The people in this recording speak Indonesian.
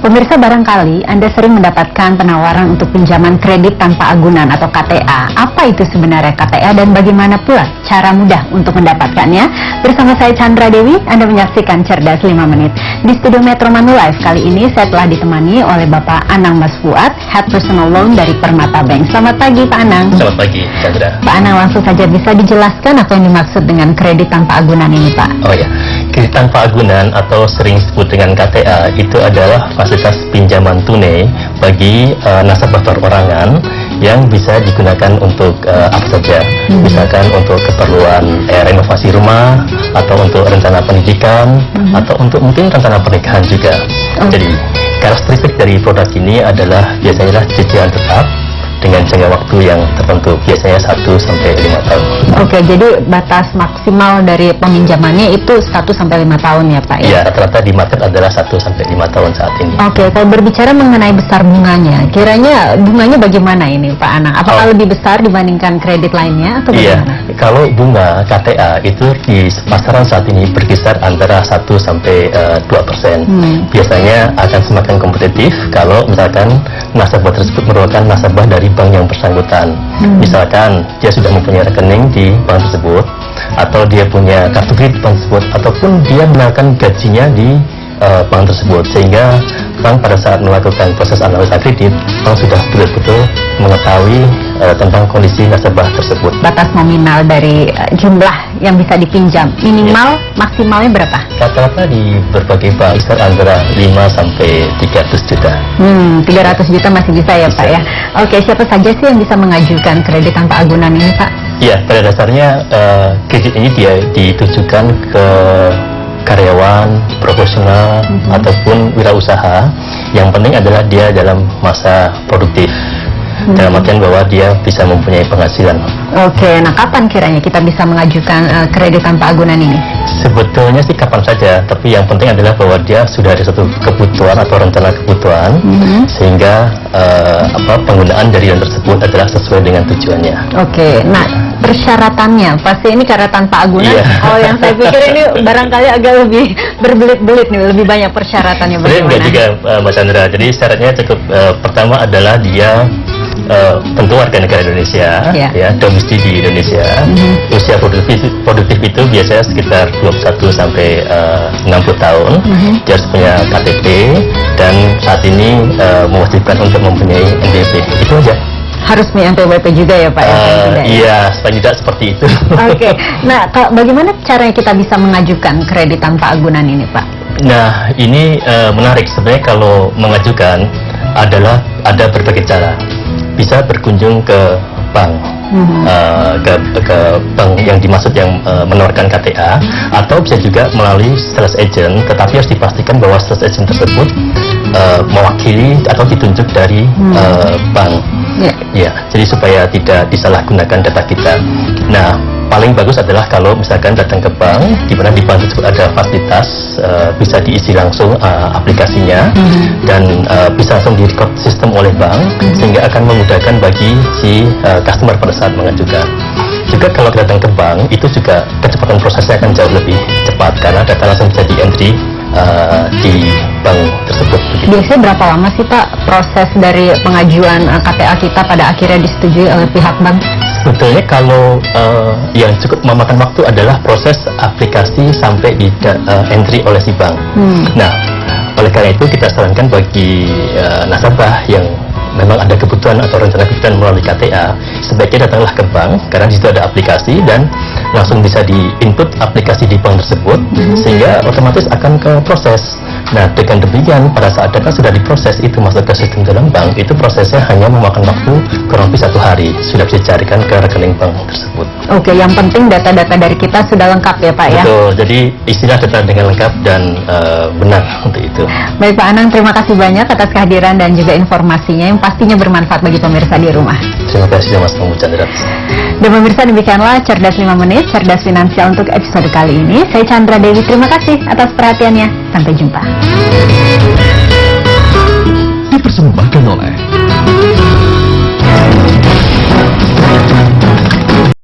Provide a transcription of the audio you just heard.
Pemirsa, barangkali Anda sering mendapatkan penawaran untuk pinjaman kredit tanpa agunan atau KTA. Apa itu sebenarnya KTA dan bagaimana pula cara mudah untuk mendapatkannya? Bersama saya Chandra Dewi, Anda menyaksikan Cerdas 5 Menit. Di studio Metro Manula Live kali ini saya telah ditemani oleh Bapak Anang Mas Fuad, Head Personal Loan dari Permata Bank. Selamat pagi Pak Anang. Selamat pagi Chandra. Pak Anang, langsung saja bisa dijelaskan apa yang dimaksud dengan kredit tanpa agunan ini Pak? Oh ya, kredit tanpa agunan atau sering disebut dengan KTA itu adalah fasilitas pinjaman tunai bagi nasabah perorangan yang bisa digunakan untuk apa saja, misalkan untuk keperluan renovasi rumah atau untuk rencana pendidikan atau untuk mungkin rencana pernikahan juga. Jadi karakteristik dari produk ini adalah biasanya cicilan tetap dengan jangka waktu yang tertentu, biasanya 1 sampai 5 tahun. Oke, jadi batas maksimal dari peminjamannya itu 1 sampai 5 tahun ya Pak ya? Iya, rata-rata di market adalah 1 sampai 5 tahun saat ini. Oke, kalau berbicara mengenai besar bunganya, kiranya bunganya bagaimana ini Pak Anang? Apakah lebih besar dibandingkan kredit lainnya atau bagaimana? Iya, kalau bunga KTA itu di pasaran saat ini berkisar antara 1 sampai 2%. Biasanya akan semakin kompetitif kalau misalkan nasabah tersebut merupakan nasabah dari bank yang bersangkutan. Misalkan dia sudah mempunyai rekening di bank tersebut, atau dia punya kartu kredit bank tersebut, ataupun dia menaikkan gajinya di bank tersebut, sehingga bank pada saat melakukan proses analisa kredit, bank sudah betul-betul mengetahui tentang kondisi nasabah tersebut. Batas nominal dari jumlah yang bisa dipinjam, minimal maksimalnya berapa? Rata-rata di berbagai bank besar antara 5 sampai 300 juta. 300 juta masih bisa ya Pak ya? Oke, siapa saja sih yang bisa mengajukan kredit tanpa agunan ini Pak? Iya, pada dasarnya kredit ini dia ditujukan ke karyawan, profesional, ataupun wirausaha. Yang penting adalah dia dalam masa produktif, dalam artian bahwa dia bisa mempunyai penghasilan. Oke, nah kapan kiranya kita bisa mengajukan kredit tanpa agunan ini? Sebetulnya sih kapan saja, tapi yang penting adalah bahwa dia sudah ada satu kebutuhan atau rencana kebutuhan, sehingga penggunaan dari yang tersebut adalah sesuai dengan tujuannya. Oke, nah persyaratannya pasti ini karena tanpa agunan. Oh, yang saya pikir ini barangkali agak lebih berbelit-belit nih, lebih banyak persyaratannya. Sebenarnya enggak juga Mbak Chandra. Jadi syaratnya cukup pertama adalah dia tentu warga negara Indonesia, ya, domisili di Indonesia. Usia produktif itu biasanya sekitar 21 sampai 60 tahun. Dia harus punya KTP dan saat ini mewajibkan untuk mempunyai NPWP. Itu aja. Harus punya NPWP juga ya Pak? Iya, supaya tidak seperti itu. Oke, nah bagaimana caranya kita bisa mengajukan kredit tanpa agunan ini Pak? Nah, ini menarik sebenarnya. Kalau mengajukan adalah ada berbagai cara. Bisa berkunjung ke bank, ke bank yang dimaksud yang menawarkan KTA, atau bisa juga melalui sales agent, tetapi harus dipastikan bahwa sales agent tersebut mewakili atau ditunjuk dari bank. Ya, jadi supaya tidak disalahgunakan data kita. Nah, paling bagus adalah kalau misalkan datang ke bank, di mana di bank tersebut ada fasilitas, bisa diisi langsung aplikasinya, dan bisa langsung direkod sistem oleh bank, sehingga akan memudahkan bagi si customer pada saat mengajukan. Juga kalau datang ke bank, itu juga kecepatan prosesnya akan jauh lebih cepat, karena data langsung bisa di-entry di bank tersebut. Begitu. Biasanya berapa lama sih Pak proses dari pengajuan KTA kita pada akhirnya disetujui oleh pihak bank? Sebetulnya kalau yang cukup memakan waktu adalah proses aplikasi sampai di entry oleh si bank. Nah, oleh karena itu kita sarankan bagi nasabah yang memang ada kebutuhan atau rencana kebutuhan melalui KTA, sebaiknya datanglah ke bank, karena di situ ada aplikasi dan langsung bisa di-input aplikasi di bank tersebut, sehingga otomatis akan ke proses. Nah, dengan demikian pada saat data sudah diproses, itu masuk ke sistem dalam bank, itu prosesnya hanya memakan waktu kurang lebih 1 hari, sudah bisa dicarikan ke rekening bank tersebut. Oke, yang penting data-data dari kita sudah lengkap ya Pak ya? Betul, jadi istilah data dengan lengkap dan benar untuk itu. Baik Pak Anang, terima kasih banyak atas kehadiran dan juga informasinya yang pastinya bermanfaat bagi pemirsa di rumah. Terima kasih Mas Chandra. Dan pemirsa, demikianlah Cerdas 5 Menit, Cerdas Finansial untuk episode kali ini. Saya Chandra Dewi, terima kasih atas perhatiannya. Sampai jumpa. Dipersembahkan oleh